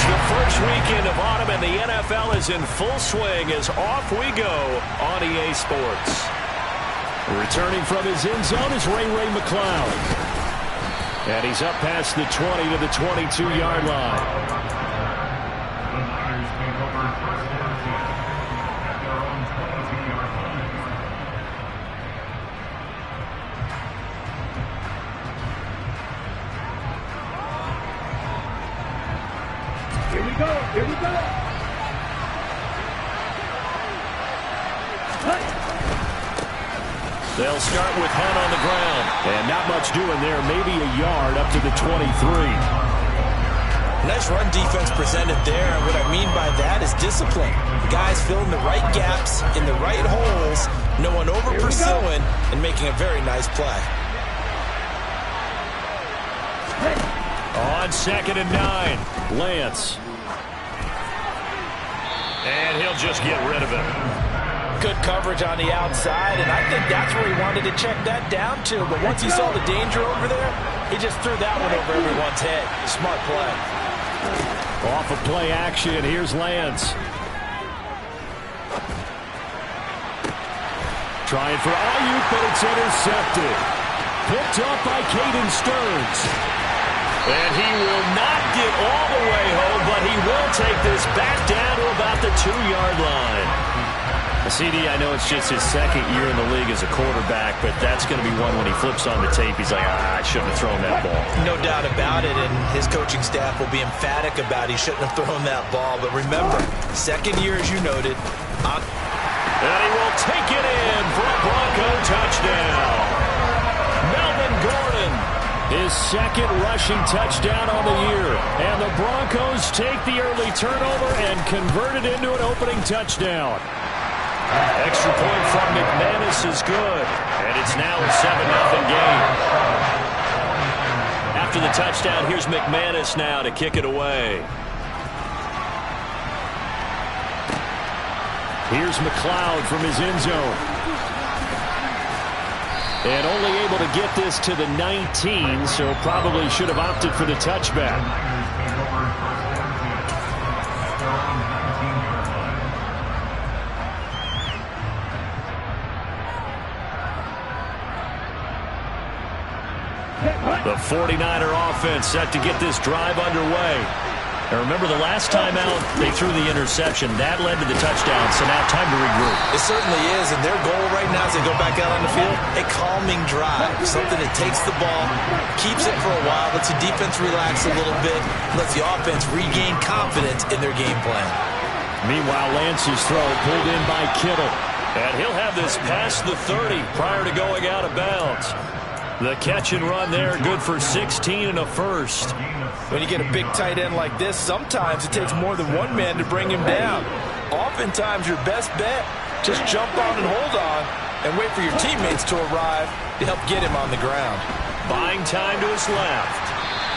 It's the first weekend of autumn, and the NFL is in full swing as off we go on EA Sports. Returning from his end zone is Ray McCloud. And he's up past the 20 to the 22-yard line. Here we go. They'll start with Hunt on the ground. And not much doing there. Maybe a yard up to the 23. Nice run defense presented there. And what I mean by that is discipline. The guys filling the right gaps in the right holes. No one over-pursuing and making a very nice play. On 2nd and 9, Lance. And he'll just get rid of it. Good coverage on the outside, and I think that's where he wanted to check that down to. But once he saw the danger over there, he just threw that one over everyone's head. Smart play. Off of play action, here's Lance. Trying for Ayuk, but it's intercepted. Picked up by Caden Stearns. And he will not get all the way home, but he will take this back down to about the 2-yard line. CD, I know it's just his second year in the league as a quarterback, but that's going to be one when he flips on the tape. He's like, I shouldn't have thrown that ball. No doubt about it, and his coaching staff will be emphatic about he shouldn't have thrown that ball. But remember, second year, as you noted. And he will take it in for a Bronco touchdown. Melvin Gordon, his second rushing touchdown on the year. And the Broncos take the early turnover and convert it into an opening touchdown. Extra point from McManus is good. And it's now a 7-0 game. After the touchdown, here's McManus now to kick it away. Here's McCloud from his end zone. And only able to get this to the 19, so probably should have opted for the touchback. The 49er offense set to get this drive underway. And remember, the last time out, they threw the interception. That led to the touchdown, so now time to regroup. It certainly is, and their goal right now as they go back out on the field, a calming drive. Something that takes the ball, keeps it for a while, lets the defense relax a little bit, lets the offense regain confidence in their game plan. Meanwhile, Lance's throw pulled in by Kittle. And he'll have this past the 30 prior to going out of bounds. The catch and run there, good for 16 and a first. When you get a big tight end like this, sometimes it takes more than one man to bring him down. Oftentimes, your best bet, just jump on and hold on and wait for your teammates to arrive to help get him on the ground. Buying time to his left.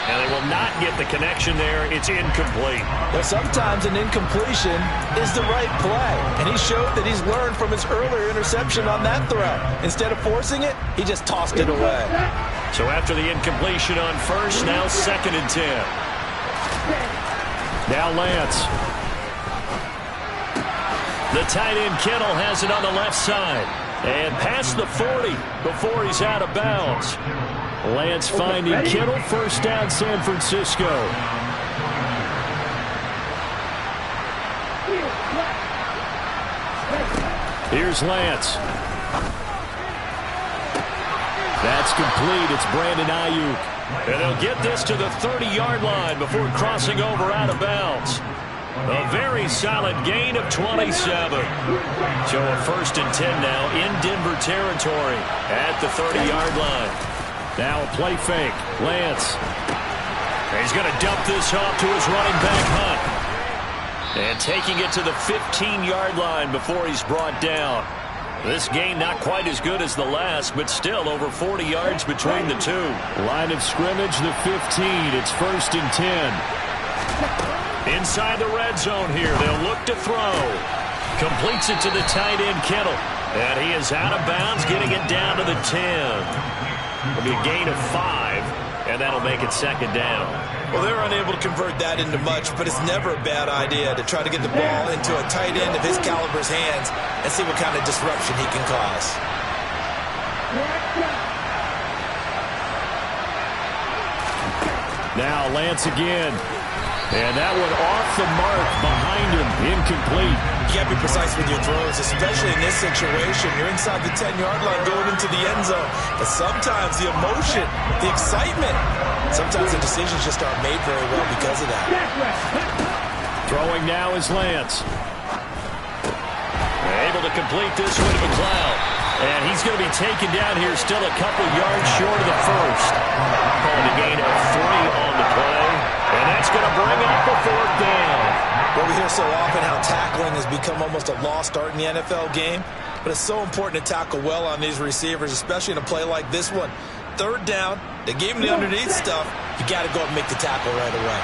And they will not get the connection there. It's incomplete. Well, sometimes an incompletion is the right play. And he showed that he's learned from his earlier interception on that throw. Instead of forcing it, he just tossed it away. So after the incompletion on first, now 2nd and 10. Now Lance. The tight end Kittle has it on the left side. And past the 40 before he's out of bounds. Lance finding Kittle, first down San Francisco. Here's Lance. That's complete. It's Brandon Ayuk. And they'll get this to the 30-yard line before crossing over out of bounds. A very solid gain of 27. So a 1st and 10 now in Denver territory at the 30-yard line. Now a play fake. Lance. He's going to dump this off to his running back, Hunt. And taking it to the 15-yard line before he's brought down. This game not quite as good as the last, but still over 40 yards between the two. Line of scrimmage, the 15. It's 1st and 10. Inside the red zone here. They'll look to throw. Completes it to the tight end, Kittle. And he is out of bounds, getting it down to the 10. It'll be a gain of 5. And that'll make it second down. Well, they were unable to convert that into much, but it's never a bad idea to try to get the ball into a tight end of his caliber's hands and see what kind of disruption he can cause. Now Lance again. And that one off the mark behind him. Incomplete. You got to be precise with your throws, especially in this situation. You're inside the 10-yard line going into the end zone. But sometimes the emotion, the excitement, sometimes the decisions just aren't made very well because of that. Throwing now is Lance. Able to complete this one to McLeod. And he's going to be taken down here still a couple yards short of the first. Calling a gain of 3 on the play. And that's going to bring up a fourth down. Well, we hear so often how tackling has become almost a lost art in the NFL game. But it's so important to tackle well on these receivers, especially in a play like this one. Third down, they gave him the underneath stuff. You got to go and make the tackle right away.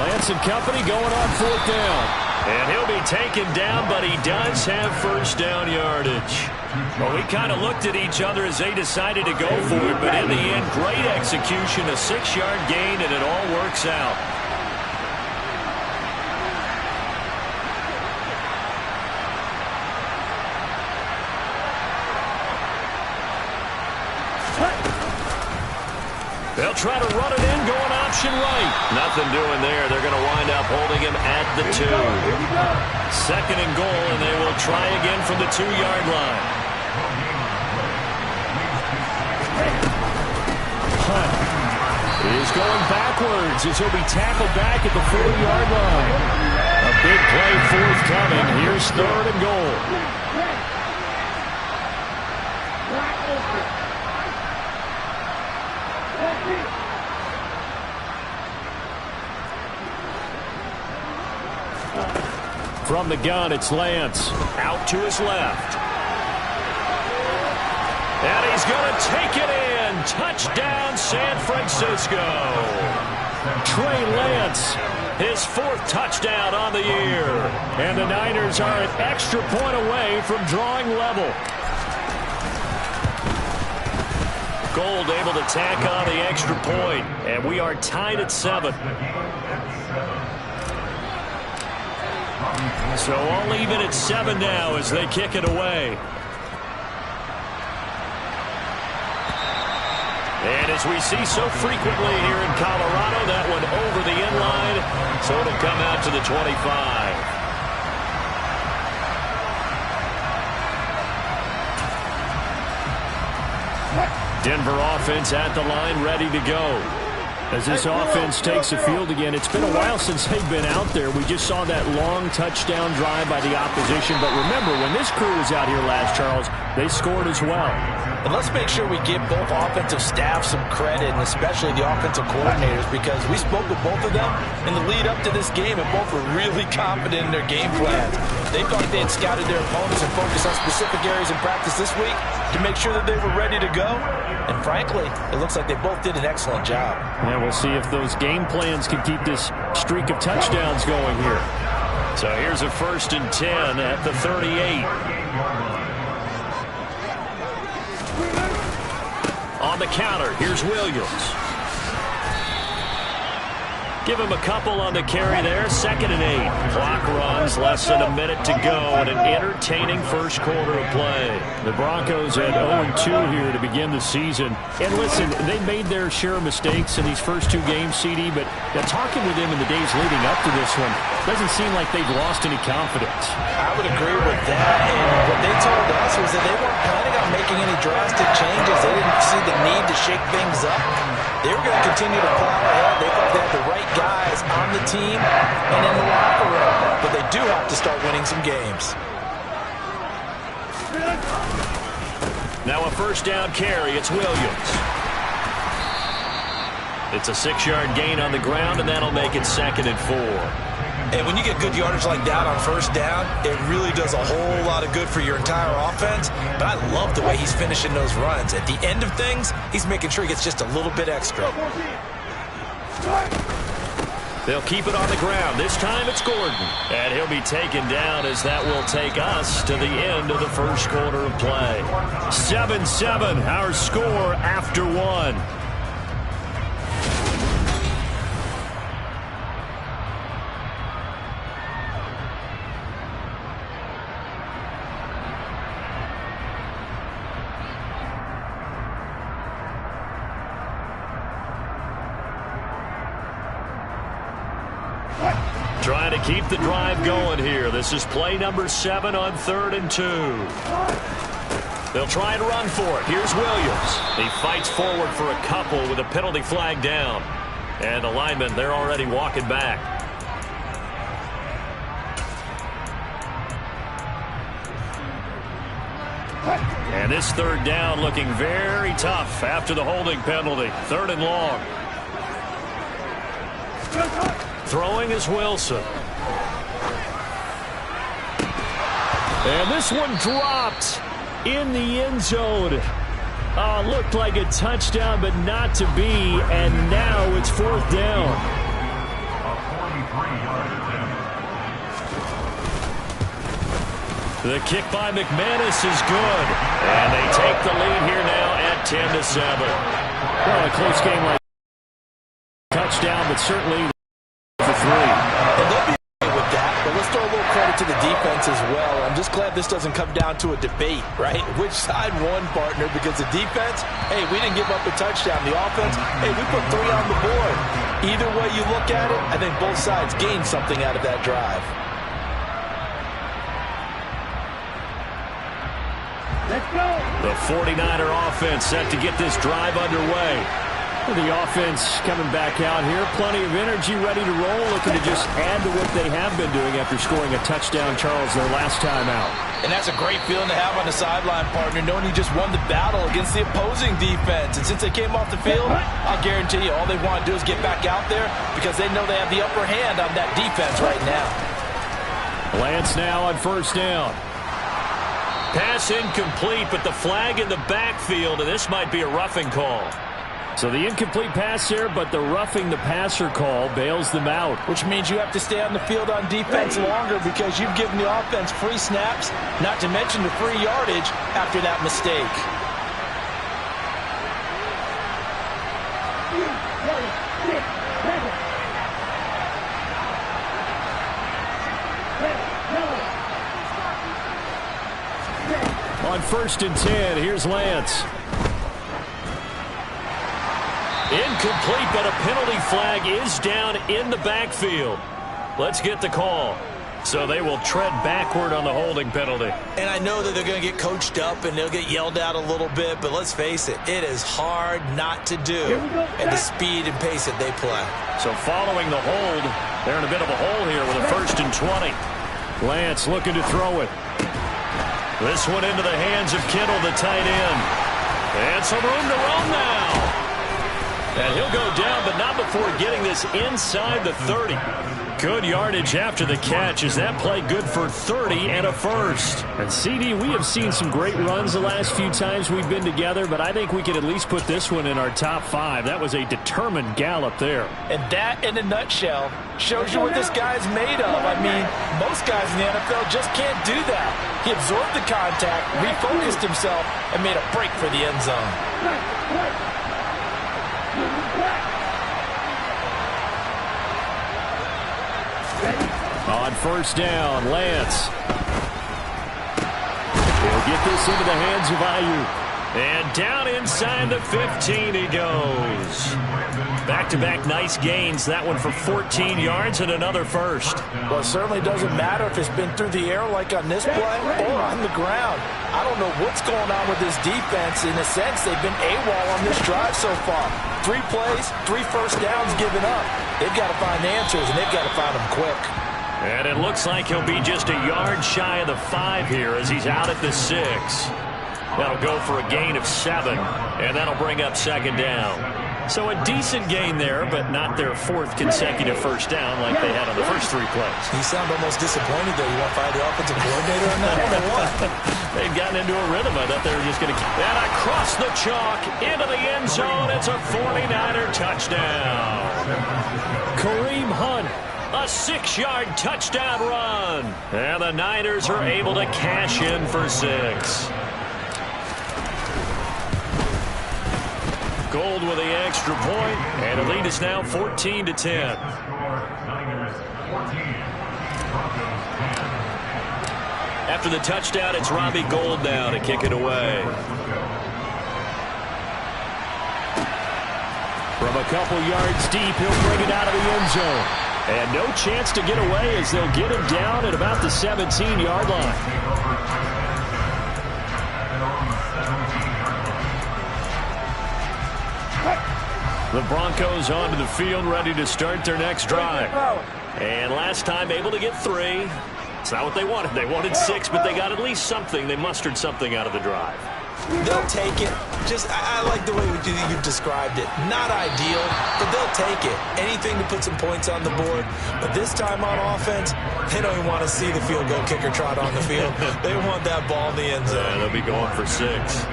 Lance and company going on fourth down. And he'll be taken down, but he does have first down yardage. Well, we kind of looked at each other as they decided to go for it, but in the end, great execution, a 6-yard gain, and it all works out. They'll try to run it in, going option right. Nothing doing there. They're going to wind up holding him at the 2. Second and goal, and they will try again from the 2-yard line. Hunt is going backwards as he'll be tackled back at the 4-yard line. A big play forthcoming. Here's third and goal. From the gun, it's Lance. Out to his left. And he's going to take it in. Touchdown, San Francisco. Trey Lance, his 4th touchdown on the year. And the Niners are an extra point away from drawing level. Gold able to tack on the extra point. And we are tied at 7. So all even at 7 now as they kick it away. And as we see so frequently here in Colorado, that one over the end line, so it'll come out to the 25. Denver offense at the line, ready to go. As this offense takes the field again, it's been a while since they've been out there. We just saw that long touchdown drive by the opposition. But remember, when this crew was out here last, Charles, they scored as well. And let's make sure we give both offensive staff some credit, and especially the offensive coordinators, because we spoke with both of them in the lead up to this game, and both were really confident in their game plans. They thought they had scouted their opponents and focused on specific areas in practice this week to make sure that they were ready to go. And frankly, it looks like they both did an excellent job. Yeah, we'll see if those game plans can keep this streak of touchdowns going here. So here's a 1st and 10 at the 38. On the counter, here's Williams. Give him a couple on the carry there. 2nd and 8. Clock runs, less than a minute to go, and an entertaining first quarter of play. The Broncos had 0-2 here to begin the season. And listen, they made their share of mistakes in these first 2 games, CD, but talking with them in the days leading up to this one, doesn't seem like they've lost any confidence. I would agree with that. And what they told us was that they weren't planning on making any drastic changes. They didn't see the need to shake things up. They were going to continue to plow ahead. They thought they had the right guys on the team and in the locker room. But they do have to start winning some games. Now a 1st down carry. It's Williams. It's a 6-yard gain on the ground, and that'll make it 2nd and 4. And when you get good yardage like that on 1st down, it really does a whole lot of good for your entire offense. But I love the way he's finishing those runs. At the end of things, he's making sure he gets just a little bit extra. They'll keep it on the ground. This time it's Gordon. And he'll be taken down as that will take us to the end of the first quarter of play. 7-7, our score after one. Trying to keep the drive going here. This is play number 7 on 3rd and 2. They'll try and run for it. Here's Williams. He fights forward for a couple with a penalty flag down. And the linemen, they're already walking back. And this 3rd down looking very tough after the holding penalty. 3rd and long. Throwing is Wilson. And this one dropped in the end zone. Oh, looked like a touchdown, but not to be. And now it's 4th down. The kick by McManus is good. And they take the lead here now at 10-7. Well, a close game like touchdown, but certainly for 3. And they'll be with that, but let's throw a little credit to the defense as well. I'm just glad this doesn't come down to a debate, right? Which side won, partner? Because the defense, hey, we didn't give up a touchdown. The offense, hey, we put 3 on the board. Either way you look at it, I think both sides gained something out of that drive. Let's go. The 49er offense set to get this drive underway. The offense coming back out here. Plenty of energy, ready to roll, looking to just add to what they have been doing after scoring a touchdown, Charles, their last time out. And that's a great feeling to have on the sideline, partner, knowing you just won the battle against the opposing defense. And since they came off the field, I'll guarantee you all they want to do is get back out there because they know they have the upper hand on that defense right now. Lance now on 1st down. Pass incomplete, but the flag in the backfield, and this might be a roughing call. So the incomplete pass there, but the roughing the passer call bails them out. Which means you have to stay on the field on defense longer because you've given the offense free snaps, not to mention the free yardage after that mistake. On 1st and 10, here's Lance. Incomplete, but a penalty flag is down in the backfield. Let's get the call. So they will tread backward on the holding penalty. And I know that they're going to get coached up and they'll get yelled at a little bit, but let's face it, it is hard not to do at the speed and pace that they play. So following the hold, they're in a bit of a hole here with a 1st and 20. Lance looking to throw it. This one into the hands of Kittle, the tight end. And some room to run now. And he'll go down, but not before getting this inside the 30. Good yardage after the catch as that play good for 30 and a first. And CD, we have seen some great runs the last few times we've been together, but I think we could at least put this one in our top 5. That was a determined gallop there. And that, in a nutshell, shows you what this guy's made of. I mean, most guys in the NFL just can't do that. He absorbed the contact, refocused himself, and made a break for the end zone. On 1st down, Lance. He'll get this into the hands of Ayuk. And down inside the 15 he goes. Back-to-back nice gains. That one for 14 yards and another first. Well, it certainly doesn't matter if it's been through the air like on this play or on the ground. I don't know what's going on with this defense. In a sense, they've been AWOL on this drive so far. 3 plays, 3 first downs given up. They've got to find answers, and they've got to find them quick. And it looks like he'll be just a yard shy of the 5 here as he's out at the 6. That'll go for a gain of 7, and that'll bring up 2nd down. So a decent gain there, but not their fourth consecutive first down like they had on the first 3 plays. You sound almost disappointed there. You want to fire the offensive coordinator on that one or what? They've gotten into a rhythm. I thought they were just going to keep that across the chalk into the end zone. It's a 49er touchdown. Kareem Hunt, a 6-yard touchdown run. And the Niners are able to cash in for 6. Gold with the extra point, and the lead is now 14-10. After the touchdown, it's Robbie Gould now to kick it away. From a couple yards deep, he'll bring it out of the end zone. And no chance to get away as they'll get him down at about the 17-yard line. The Broncos onto the field, ready to start their next drive. And last time able to get 3. It's not what they wanted. They wanted 6, but they got at least something. They mustered something out of the drive. They'll take it. I like the way you described it. Not ideal, but they'll take it. Anything to put some points on the board. But this time on offense, they don't even want to see the field goal kicker trot on the field. They want that ball in the end zone. They'll be going for 6.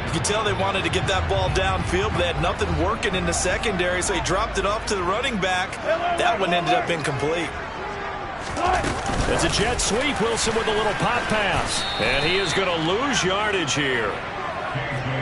You can tell they wanted to get that ball downfield, but they had nothing working in the secondary, so he dropped it off to the running back. That one ended up incomplete. It's a jet sweep. Wilson with a little pop pass. And he is going to lose yardage here.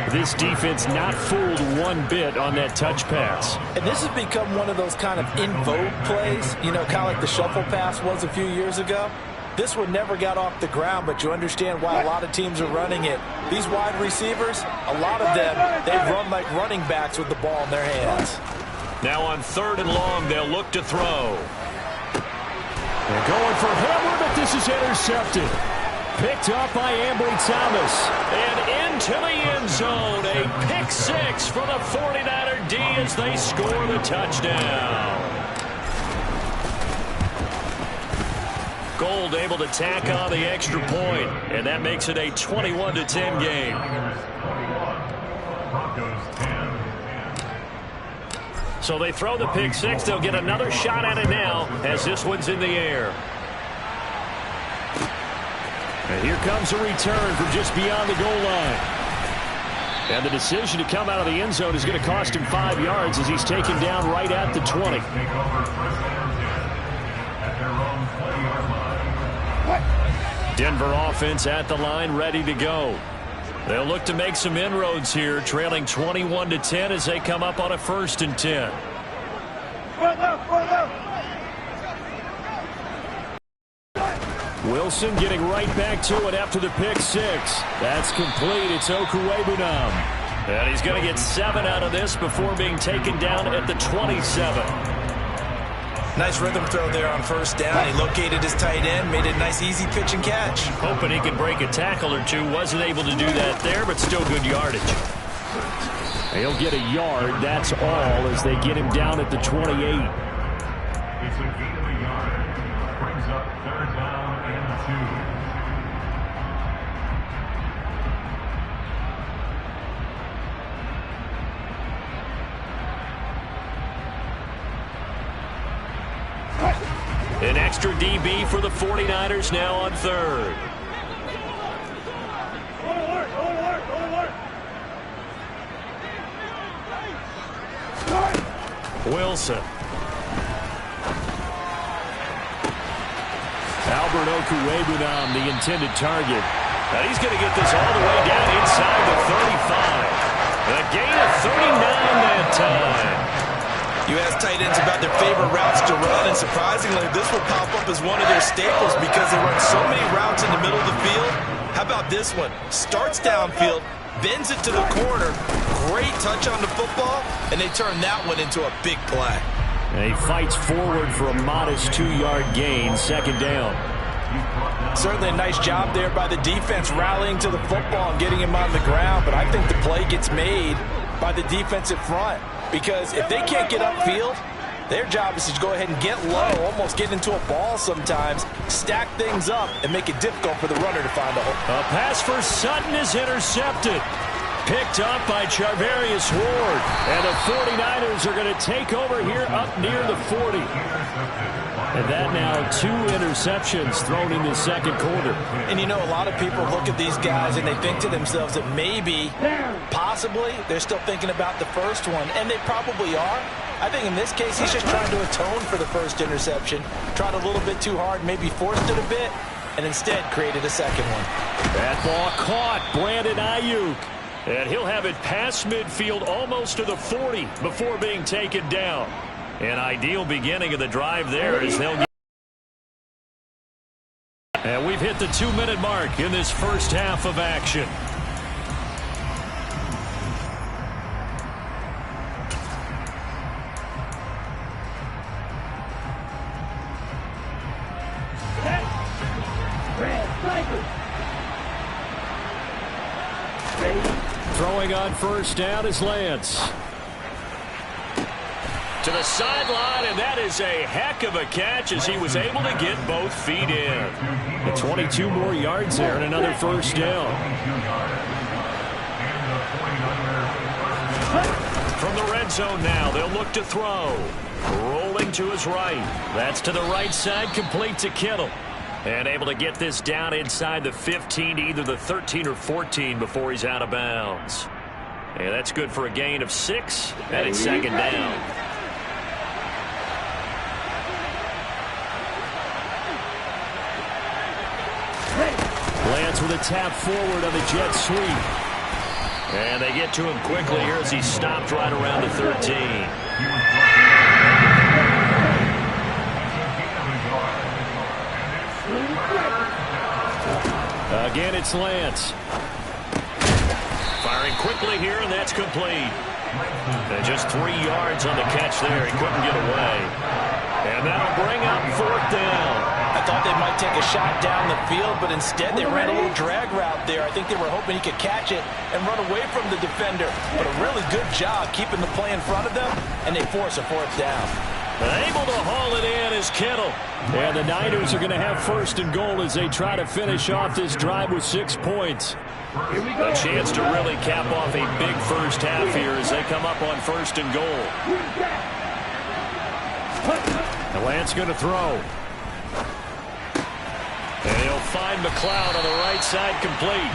This defense not fooled one bit on that touch pass. And this has become one of those kind of in vogue plays, you know, kind of like the shuffle pass was a few years ago. This one never got off the ground, but you understand why a lot of teams are running it. These wide receivers, a lot of them, they run like running backs with the ball in their hands. Now on 3rd and long, they'll look to throw. They're going for Hamler, but this is intercepted. Picked up by Ambry Thomas. And into the end zone. A pick 6 for the 49er D as they score the touchdown. Gould able to tack on the extra point, and that makes it a 21-10 game. So they throw the pick 6. They'll get another shot at it now as this one's in the air. And here comes a return from just beyond the goal line. And the decision to come out of the end zone is going to cost him 5 yards as he's taken down right at the 20. Denver offense at the line, ready to go. They'll look to make some inroads here, trailing 21-10 as they come up on a 1st and 10. Wilson getting right back to it after the pick 6. That's complete. It's Okuwebunam. And he's going to get 7 out of this before being taken down at the 27. Nice rhythm throw there on 1st down. He located his tight end, made it a nice easy pitch and catch. Hoping he could break a tackle or two. Wasn't able to do that there, but still good yardage. He'll get a yard. That's all as they get him down at the 28. It's a gain of a yard. Brings up 3rd down and 2. An extra DB for the 49ers now on 3rd. Wilson. Albert Okuwebunam, the intended target. Now he's going to get this all the way down inside the 35. A gain of 39 that time. You ask tight ends about their favorite routes to run, and surprisingly, this will pop up as one of their staples because they run so many routes in the middle of the field. How about this one? Starts downfield, bends it to the corner, great touch on the football, and they turn that one into a big play. And he fights forward for a modest 2-yard gain, 2nd down. Certainly a nice job there by the defense rallying to the football and getting him on the ground, but I think the play gets made by the defensive front. Because if they can't get upfield, their job is to go ahead and get low, almost get into a ball sometimes, stack things up, and make it difficult for the runner to find a hole. A pass for Sutton is intercepted. Picked up by Charvarius Ward. And the 49ers are going to take over here up near the 40. And that now 2 interceptions thrown in the second quarter. And you know, a lot of people look at these guys and they think to themselves that maybe, possibly, they're still thinking about the first one. And they probably are. I think in this case, he's just trying to atone for the first interception. Tried a little bit too hard, maybe forced it a bit, and instead created a second one. That ball caught Brandon Ayuk. And he'll have it past midfield almost to the 40 before being taken down. An ideal beginning of the drive there as they'll get. And we've hit the 2-minute mark in this first half of action. Throwing on first down is Lance. To the sideline, and that is a heck of a catch as he was able to get both feet in. And 22 more yards there and another first down. From the red zone now, they'll look to throw. Rolling to his right. That's to the right side, complete to Kittle. And able to get this down inside the 15 to either the 13 or 14 before he's out of bounds. And that's good for a gain of 6, and it's second down. Lance with a tap forward on the jet sweep. And they get to him quickly here as he stopped right around the 13. Again, it's Lance. Firing quickly here, and that's complete. And just 3 yards on the catch there. He couldn't get away. And that'll bring up fourth down. I thought they might take a shot down the field, but instead they ran a little drag route there. I think they were hoping he could catch it and run away from the defender. But a really good job keeping the play in front of them, and they force a fourth down. Able to haul it in is Kittle. And the Niners are going to have first and goal as they try to finish off this drive with 6 points. A chance to really cap off a big first half here as they come up on first and goal. And Lance going to throw. And he'll find McLeod on the right side complete.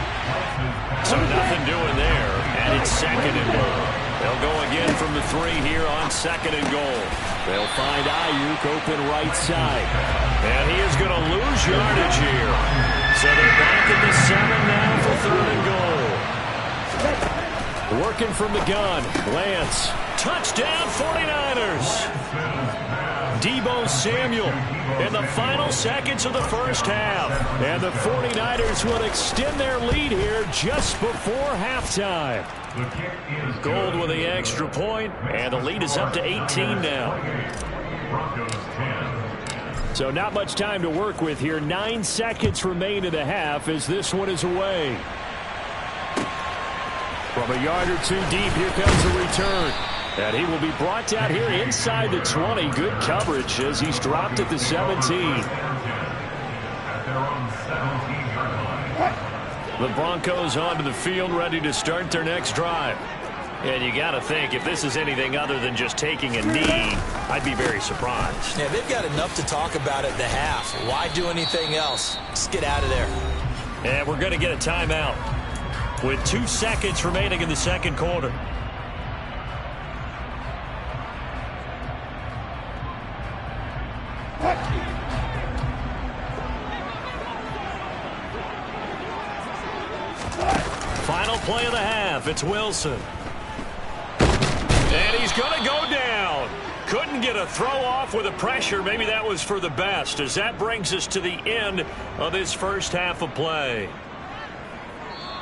So nothing doing there. And it's second and goal. They'll go again from the 3 here on second and goal. They'll find Ayuk open right side. And he is going to lose yardage here. So they're back at the 7 now for third and goal. Working from the gun. Lance. Touchdown 49ers. Deebo Samuel in the final seconds of the first half. And the 49ers will extend their lead here just before halftime. Gold with the extra point, and the lead is up to 18 now. So not much time to work with here. 9 seconds remain in the half as this one is away. From a yard or 2 deep, here comes the return. And he will be brought down here inside the 20. Good coverage as he's dropped at the 17. The Broncos onto the field, ready to start their next drive. And you got to think, if this is anything other than just taking a knee, I'd be very surprised. Yeah, they've got enough to talk about at the half. Why do anything else? Just get out of there. And we're going to get a timeout with 2 seconds remaining in the second quarter. Final play of the half. It's Wilson. And he's going to go down. Couldn't get a throw off with the pressure. Maybe that was for the best, as that brings us to the end of this first half of play.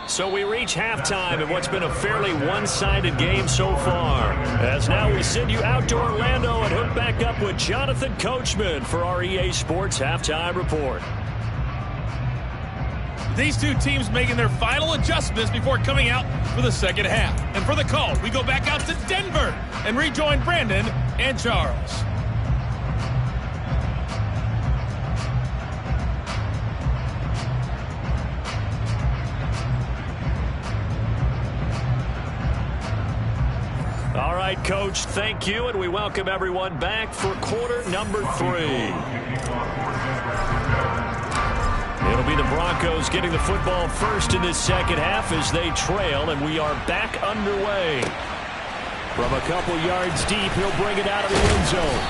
So we reach halftime in what's been a fairly one-sided game so far. As now we send you out to Orlando and hook back up with Jonathan Coachman for our EA Sports Halftime Report. These two teams making their final adjustments before coming out for the second half. And for the call, we go back out to Denver and rejoin Brandon and Charles. right, Coach, thank you, and we welcome everyone back for quarter number 3. It'll be the Broncos getting the football first in this second half as they trail, and we are back underway. From a couple yards deep, he'll bring it out of the end zone.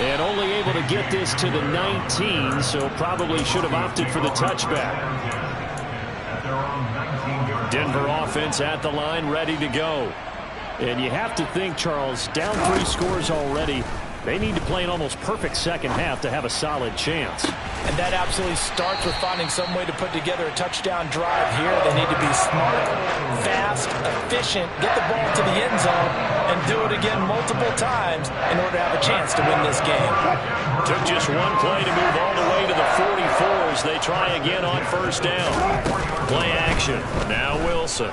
And only able to get this to the 19, so probably should have opted for the touchback. Denver offense at the line, ready to go. And you have to think, Charles, down 3 scores already. They need to play an almost perfect second half to have a solid chance. And that absolutely starts with finding some way to put together a touchdown drive here. They need to be smart, fast, efficient, get the ball to the end zone, and do it again multiple times in order to have a chance to win this game. Took just one play to move all the way to the 44 as they try again on first down. Play action. Now Wilson.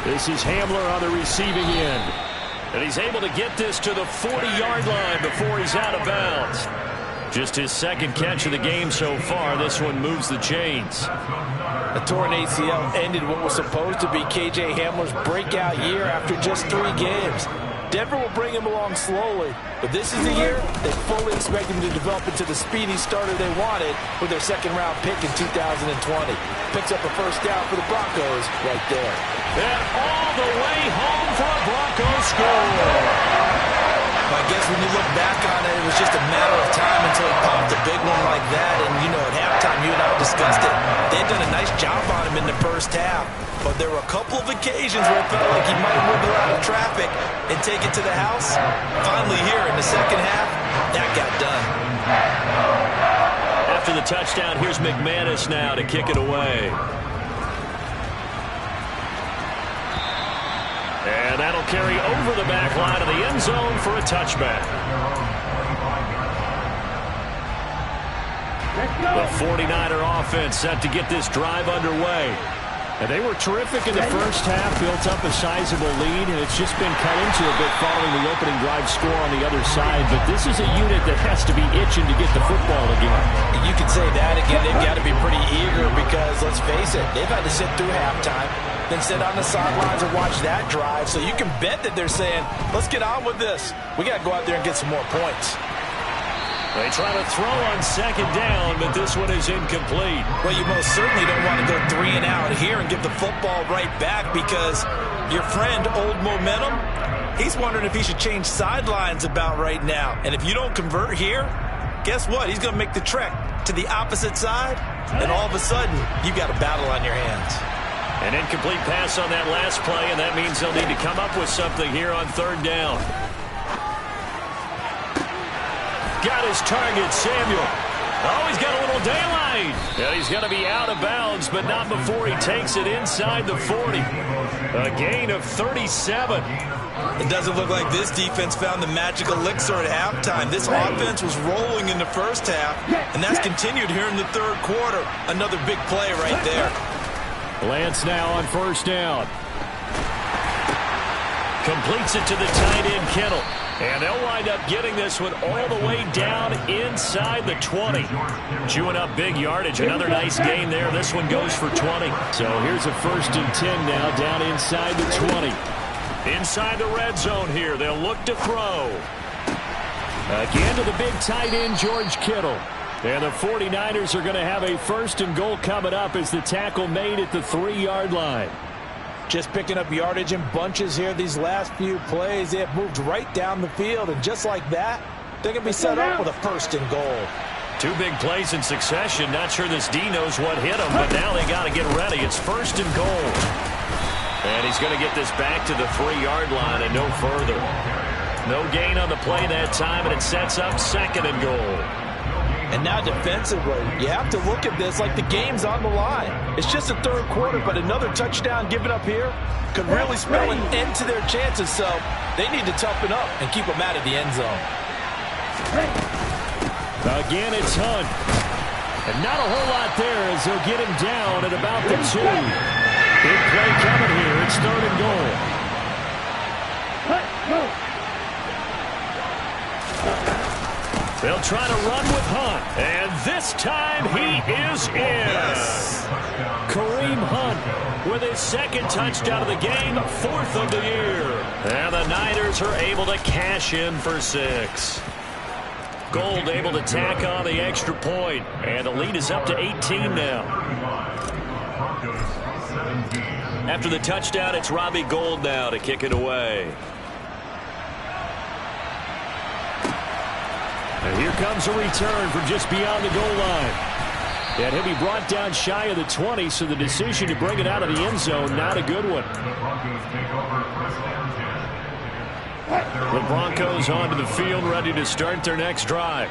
This is Hamler on the receiving end. And he's able to get this to the 40-yard line before he's out of bounds. Just his second catch of the game so far. This one moves the chains. A torn ACL ended what was supposed to be KJ Hamler's breakout year after just 3 games. Denver will bring him along slowly, but this is the year they fully expect him to develop into the speedy starter they wanted with their second-round pick in 2020. Picks up a first down for the Broncos right there. And all the way home for a Broncos score. I guess when you look back on it, it was just a matter of time until he popped a big one like that. And, you know, at halftime, you and I discussed it. They had done a nice job on him in the first half. But there were a couple of occasions where it felt like he might wiggle out of traffic and take it to the house. Finally here in the second half, that got done. After the touchdown, here's McManus now to kick it away. And that'll carry over the back line of the end zone for a touchback. The 49er offense set to get this drive underway. And they were terrific in the first half, built up a sizable lead, and it's just been cut into a bit following the opening drive score on the other side. But this is a unit that has to be itching to get the football again. You can say that again. They've got to be pretty eager because, let's face it, they've had to sit through halftime, then sit on the sidelines and watch that drive. So you can bet that they're saying, let's get on with this. We got to go out there and get some more points. They try to throw on second down, but this one is incomplete. Well, you most certainly don't want to go 3 and out here and give the football right back because your friend, Old Momentum, he's wondering if he should change sidelines about right now. And if you don't convert here, guess what? He's going to make the trek to the opposite side, and all of a sudden, you've got a battle on your hands. An incomplete pass on that last play, and that means they'll need to come up with something here on third down. Got his target, Samuel. Oh, he's got a little daylight. And he's going to be out of bounds, but not before he takes it inside the 40. A gain of 37. It doesn't look like this defense found the magic elixir at halftime. This offense was rolling in the first half, and that's continued here in the third quarter. Another big play right there. Lance now on first down. Completes it to the tight end, Kittle. And they'll wind up getting this one all the way down inside the 20. Chewing up big yardage. Another nice gain there. This one goes for 20. So here's a 1st and 10 now down inside the 20. Inside the red zone here. They'll look to throw. Again to the big tight end, George Kittle. And the 49ers are going to have a 1st and goal coming up as the tackle made at the 3-yard line. Just picking up yardage in bunches here these last few plays. They have moved right down the field, and just like that, they're going to be set up with a 1st and goal. 2 big plays in succession. Not sure this D knows what hit him, but now they got to get ready. It's 1st and goal. And he's going to get this back to the 3-yard line and no further. No gain on the play that time, and it sets up 2nd and goal. And now defensively, you have to look at this like the game's on the line. It's just the third quarter, but another touchdown given up here could really spell an end to their chances. So they need to toughen up and keep them out of the end zone. Again, it's Hunt. And not a whole lot there as they'll get him down at about the 2. Big play coming here. It's 3rd and goal. They'll try to run with Hunt. And this time he is in. Yes. Kareem Hunt with his second touchdown of the game, 4th of the year. And the Niners are able to cash in for 6. Gold able to tack on the extra point. And the lead is up to 18 now. After the touchdown, it's Robbie Gould now to kick it away. And here comes a return from just beyond the goal line. And he'll be brought down shy of the 20, so the decision to bring it out of the end zone, not a good one. The Broncos onto the field, ready to start their next drive.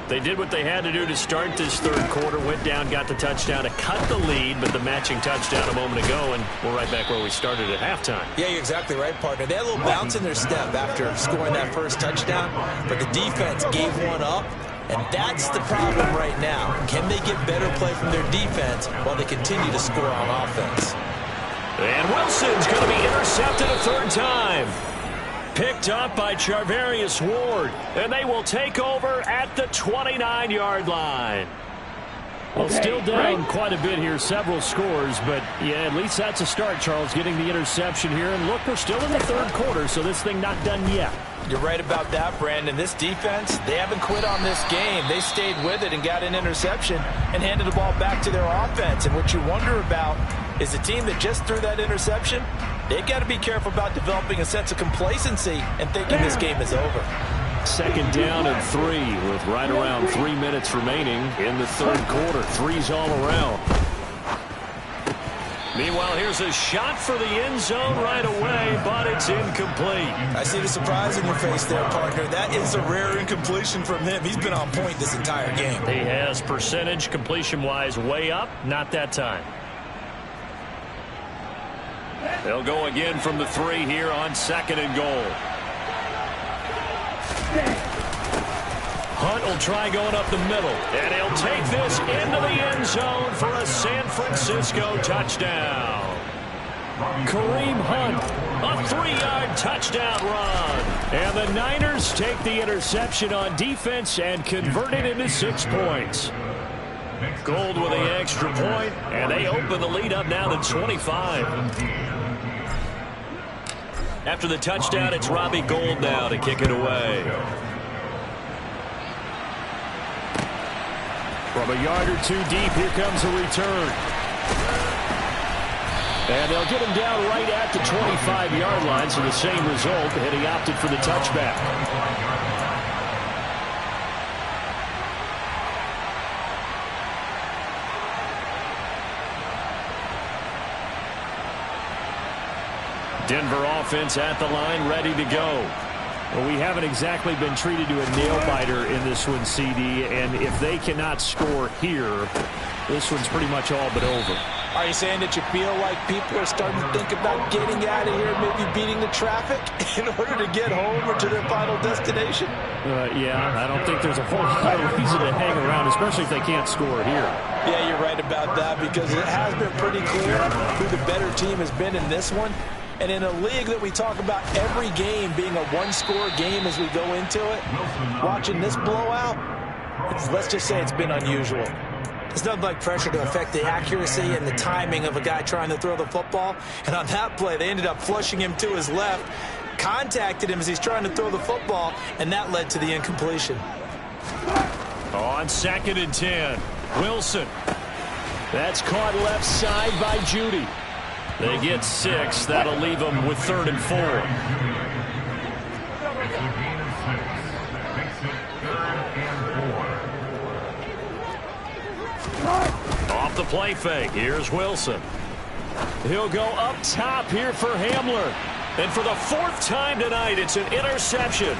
They did what they had to do to start this third quarter, went down, got the touchdown to cut the lead, but the matching touchdown a moment ago, and we're right back where we started at halftime. Yeah, you're exactly right, partner. They had a little bounce in their step after scoring that first touchdown, but the defense gave one up, and that's the problem right now. Can they get better play from their defense while they continue to score on offense? And Wilson's going to be intercepted a third time. Picked up by Charvarius Ward, and they will take over at the 29-yard line. Well, still down quite a bit here, several scores, but yeah, at least that's a start, Charles, getting the interception here. And look, we're still in the third quarter, so this thing not done yet. You're right about that, Brandon. This defense, they haven't quit on this game. They stayed with it and got an interception and handed the ball back to their offense. And what you wonder about is the team that just threw that interception, they've got to be careful about developing a sense of complacency and thinking this game is over. Second down and 3 with right around 3 minutes remaining in the third quarter. 3's all around. Meanwhile, here's a shot for the end zone right away, but it's incomplete. I see the surprise in your face there, partner. That is a rare incompletion from him. He's been on point this entire game. He has percentage completion-wise way up. Not that time. They'll go again from the 3 here on 2nd and goal. Hunt will try going up the middle, and he'll take this into the end zone for a San Francisco touchdown. Kareem Hunt, a 3-yard touchdown run. And the Niners take the interception on defense and convert it into 6 points. Gold with the extra point, and they open the lead up now to 25. After the touchdown, it's Robbie Gould now to kick it away. From a yard or 2 deep, here comes a return. And they'll get him down right at the 25-yard line, so the same result, and he opted for the touchback. Denver offense at the line, ready to go. Well, we haven't exactly been treated to a nail-biter in this one, CD, and if they cannot score here, this one's pretty much all but over. Are you saying that you feel like people are starting to think about getting out of here, maybe beating the traffic in order to get home or to their final destination? Yeah, I don't think there's a whole lot of reason to hang around, especially if they can't score here. Yeah, you're right about that, because it has been pretty clear who the better team has been in this one. And in a league that we talk about every game being a one-score game as we go into it, watching this blowout, let's just say it's been unusual. There's nothing like pressure to affect the accuracy and the timing of a guy trying to throw the football. And on that play, they ended up flushing him to his left, contacted him as he's trying to throw the football, and that led to the incompletion. On 2nd and 10, Wilson. That's caught left side by Judy. They get 6. That'll leave them with 3rd and 4. Off the play fake. Here's Wilson. He'll go up top here for Hamler. And for the 4th time tonight, it's an interception.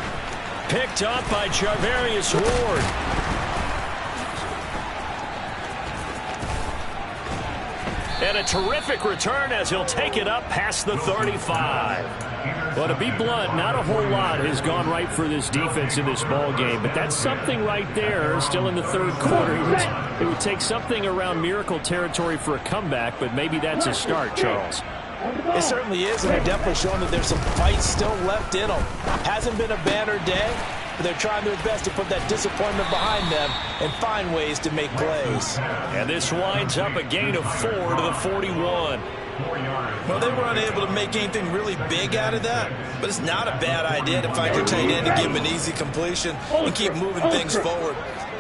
Picked up by Charvarius Ward. And a terrific return as he'll take it up past the 35. Well, to be blunt, not a whole lot has gone right for this defense in this ball game, but that's something right there still in the third quarter. It would take something around miracle territory for a comeback, but maybe that's a start, Charles. It certainly is, and they're definitely showing that there's some fight still left in them. Hasn't been a banner day, but they're trying their best to put that disappointment behind them and find ways to make plays. And this winds up a gain of 4 to the 41. Well, they were unable to make anything really big out of that, but it's not a bad idea to find your tight end and give him an easy completion and keep moving things forward.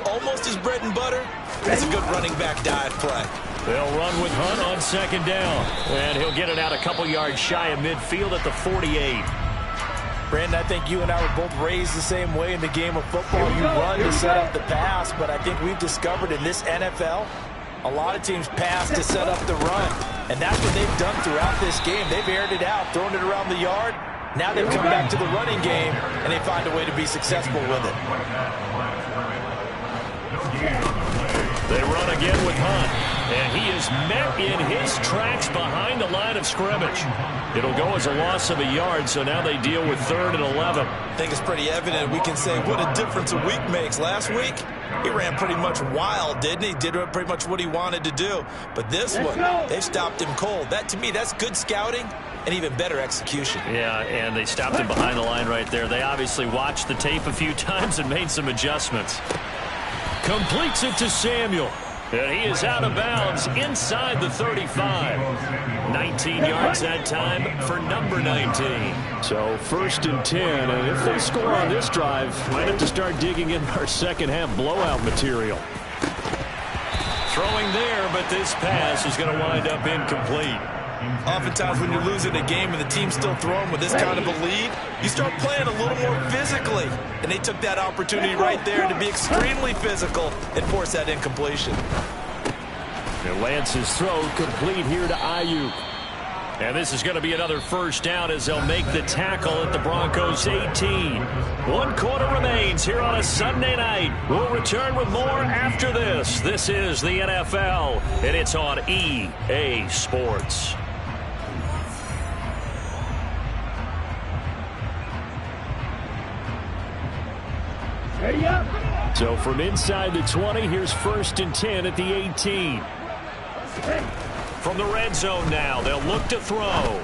Almost his bread and butter. That's a good running back dive play. They'll run with Hunt on second down, and he'll get it out a couple yards shy of midfield at the 48. Brandon, I think you and I were both raised the same way in the game of football. You run to set up the pass, but I think we've discovered in this NFL, a lot of teams pass to set up the run. And that's what they've done throughout this game. They've aired it out, thrown it around the yard. Now they've come back to the running game, and they find a way to be successful with it. They run again with Hunt, and he is met in his tracks behind the line of scrimmage. It'll go as a loss of a yard, so now they deal with 3rd and 11. I think it's pretty evident. We can say what a difference a week makes. Last week, he ran pretty much wild, didn't he? Did pretty much what he wanted to do. But this one, they stopped him cold. That, to me, that's good scouting and even better execution. Yeah, and they stopped him behind the line right there. They obviously watched the tape a few times and made some adjustments. Completes it to Samuel. And he is out of bounds inside the 35. 19 yards that time for number 19. So 1st and 10, and if they score on this drive, might have to start digging in our second half blowout material. Throwing there, but this pass is going to wind up incomplete. Oftentimes when you're losing a game and the team's still throwing with this kind of a lead, you start playing a little more physically. And they took that opportunity right there to be extremely physical and force that incompletion. And Lance's throw complete here to Ayuk. And this is going to be another first down as they'll make the tackle at the Broncos 18. 1 quarter remains here on a Sunday night. We'll return with more after this. This is the NFL, and it's on EA Sports. So from inside the 20, here's 1st and 10 at the 18. From the red zone now, they'll look to throw.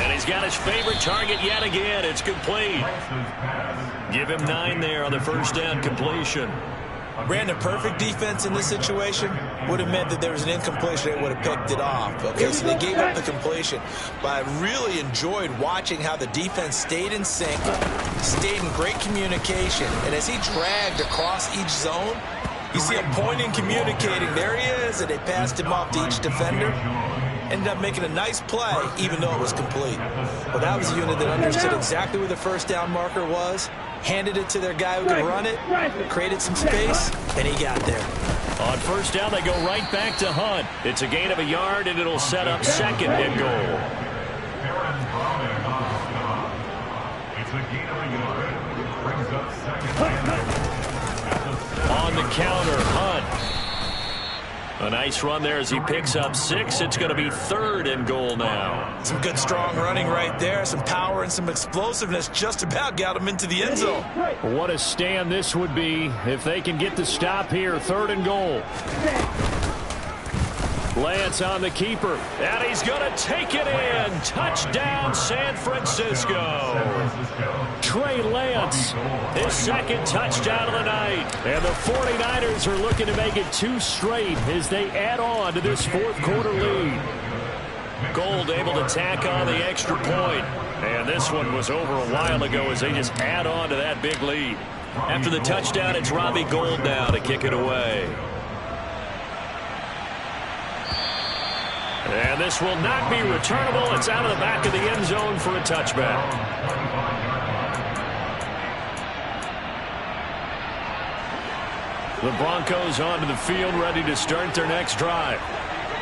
And he's got his favorite target yet again. It's complete. Give him 9 there on the first down completion. Brandon, perfect defense in this situation would have meant that there was an incompletion. They would have picked it off. Okay, so they gave up the completion. But I really enjoyed watching how the defense stayed in sync, stayed in great communication. And as he dragged across each zone, you see him pointing, communicating. There he is, and they passed him off to each defender. Ended up making a nice play, even though it was complete. Well, that was a unit that understood exactly where the first down marker was, handed it to their guy who could run it, created some space, and he got there. On first down, they go right back to Hunt. It's a gain of a yard, and it'll set up 2nd and goal. It's a gain of a yard. Brings up 2nd and goal. On the counter, Hunt. A nice run there as he picks up 6. It's going to be 3rd and goal now. Some good strong running right there. Some power and some explosiveness just about got him into the end zone. What a stand this would be if they can get the stop here. 3rd and goal. Lance on the keeper, and he's going to take it in. Touchdown, San Francisco. Trey Lance, his 2nd touchdown of the night. And the 49ers are looking to make it 2 straight as they add on to this 4th quarter lead. Gold able to tack on the extra point. And this one was over a while ago as they just add on to that big lead. After the touchdown, it's Robbie Gould now to kick it away. And this will not be returnable. It's out of the back of the end zone for a touchback. The Broncos onto the field, ready to start their next drive.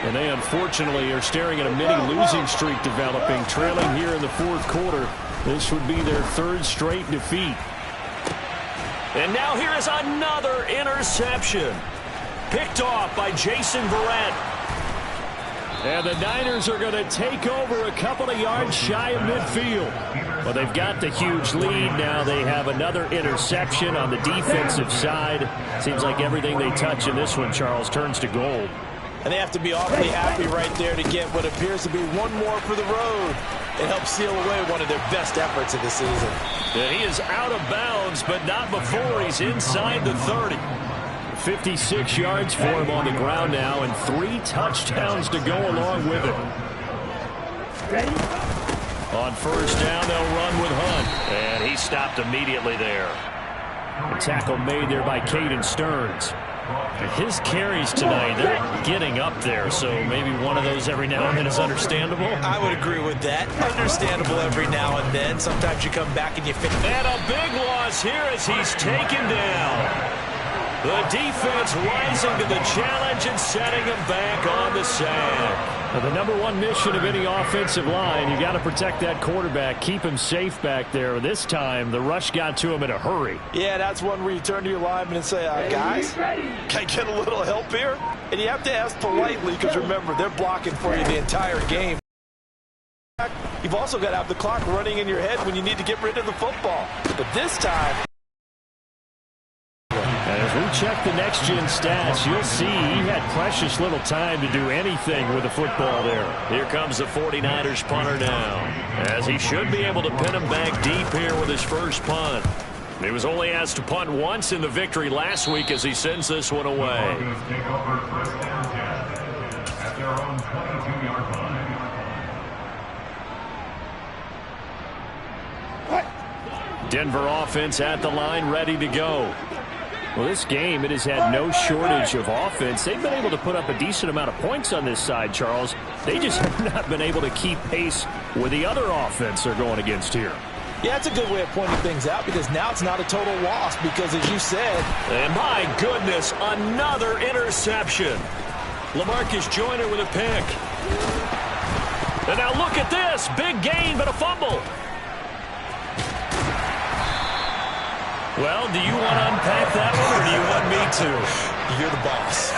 And they unfortunately are staring at a mini losing streak developing, trailing here in the 4th quarter. This would be their 3rd straight defeat. And now here is another interception. Picked off by Jason Verrett. And the Niners are going to take over a couple of yards shy of midfield. Well, they've got the huge lead. Now they have another interception on the defensive side. Seems like everything they touch in this one, Charles, turns to gold. And they have to be awfully happy right there to get what appears to be one more for the road. It helps seal away one of their best efforts of the season. And he is out of bounds, but not before he's inside the 30. 56 yards for him on the ground now, and 3 touchdowns to go along with it. On first down, they'll run with Hunt. And he stopped immediately there. A tackle made there by Caden Stearns. His carries tonight, they're getting up there, so maybe one of those every now and then is understandable. I would agree with that. Understandable every now and then. Sometimes you come back and you finish. And a big loss here as he's taken down. The defense rising to the challenge and setting him back on the sack. Now, the number one mission of any offensive line, you got to protect that quarterback, keep him safe back there. This time, the rush got to him in a hurry. Yeah, that's one where you turn to your lineman and say, guys, can I get a little help here? And you have to ask politely because, remember, they're blocking for you the entire game. You've also got to have the clock running in your head when you need to get rid of the football. But this time... And as we check the next-gen stats, you'll see he had precious little time to do anything with the football there. Here comes the 49ers punter now, as he should be able to pin him back deep here with his first punt. He was only asked to punt once in the victory last week as he sends this one away. Take over first down 10 at their own 22-yard line. Denver offense at the line, ready to go. Well, this game, it has had no shortage of offense. They've been able to put up a decent amount of points on this side, Charles. They just have not been able to keep pace with the other offense they're going against here. Yeah, it's a good way of pointing things out because now it's not a total loss because, as you said... And my goodness, another interception. LaMarcus Joyner with a pick. And now look at this. Big gain, but a fumble. Well, do you want to unpack that one, or do you want me to? You're the boss.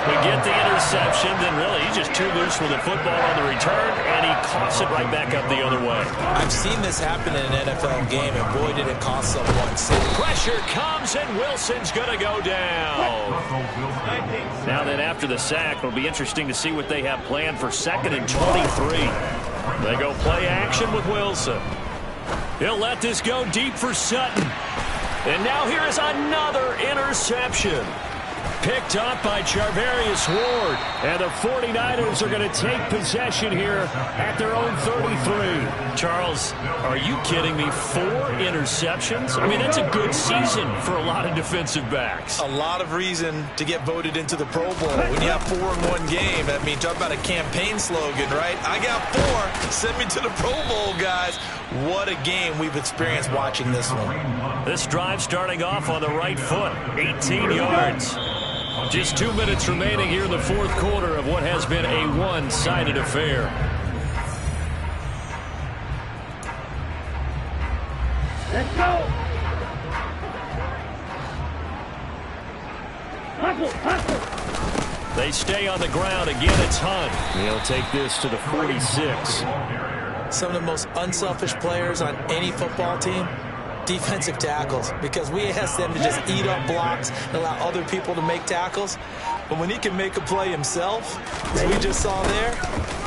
We get the interception, then really he's just too loose with the football on the return, and he coughs it right back up the other way. I've seen this happen in an NFL game, and boy, did it cost someone. Pressure comes, and Wilson's going to go down. Now then, after the sack, it'll be interesting to see what they have planned for 2nd and 23. They go play action with Wilson. He'll let this go deep for Sutton. And now here is another interception. Picked up by Charvarius Ward. And the 49ers are going to take possession here at their own 33. Charles, are you kidding me? 4 interceptions? I mean, that's a good season for a lot of defensive backs. A lot of reason to get voted into the Pro Bowl. When you have 4 in one game, I mean, talk about a campaign slogan, right? I got 4. Send me to the Pro Bowl, guys. What a game we've experienced watching this one. This drive starting off on the right foot. 18 yards. Just 2 minutes remaining here in the fourth quarter of what has been a one-sided affair. Let's go! Hustle! They stay on the ground. Again, it's Hunt. He'll take this to the 46. Some of the most unselfish players on any football team, defensive tackles, because we ask them to just eat up blocks and allow other people to make tackles. But when he can make a play himself, as we just saw there,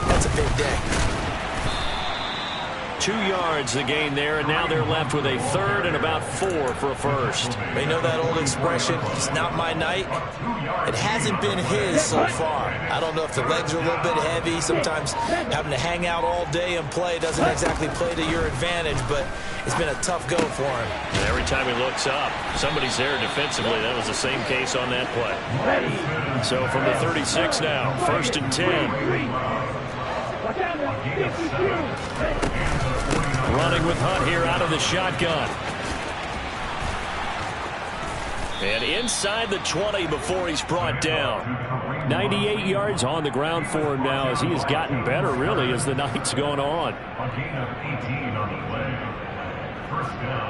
that's a big day. 2 yards the gain there, and now they're left with a 3rd and about 4 for a first. They know that old expression, it's not my night. It hasn't been his so far. I don't know if the legs are a little bit heavy. Sometimes having to hang out all day and play doesn't exactly play to your advantage, but it's been a tough go for him. And every time he looks up, somebody's there defensively. That was the same case on that play. So from the 36 now, 1st and 10. Running with Hunt here out of the shotgun. And inside the 20 before he's brought down. 98 yards on the ground for him now as he has gotten better, really, as the night's gone on. A gain of 18 on the play. First down.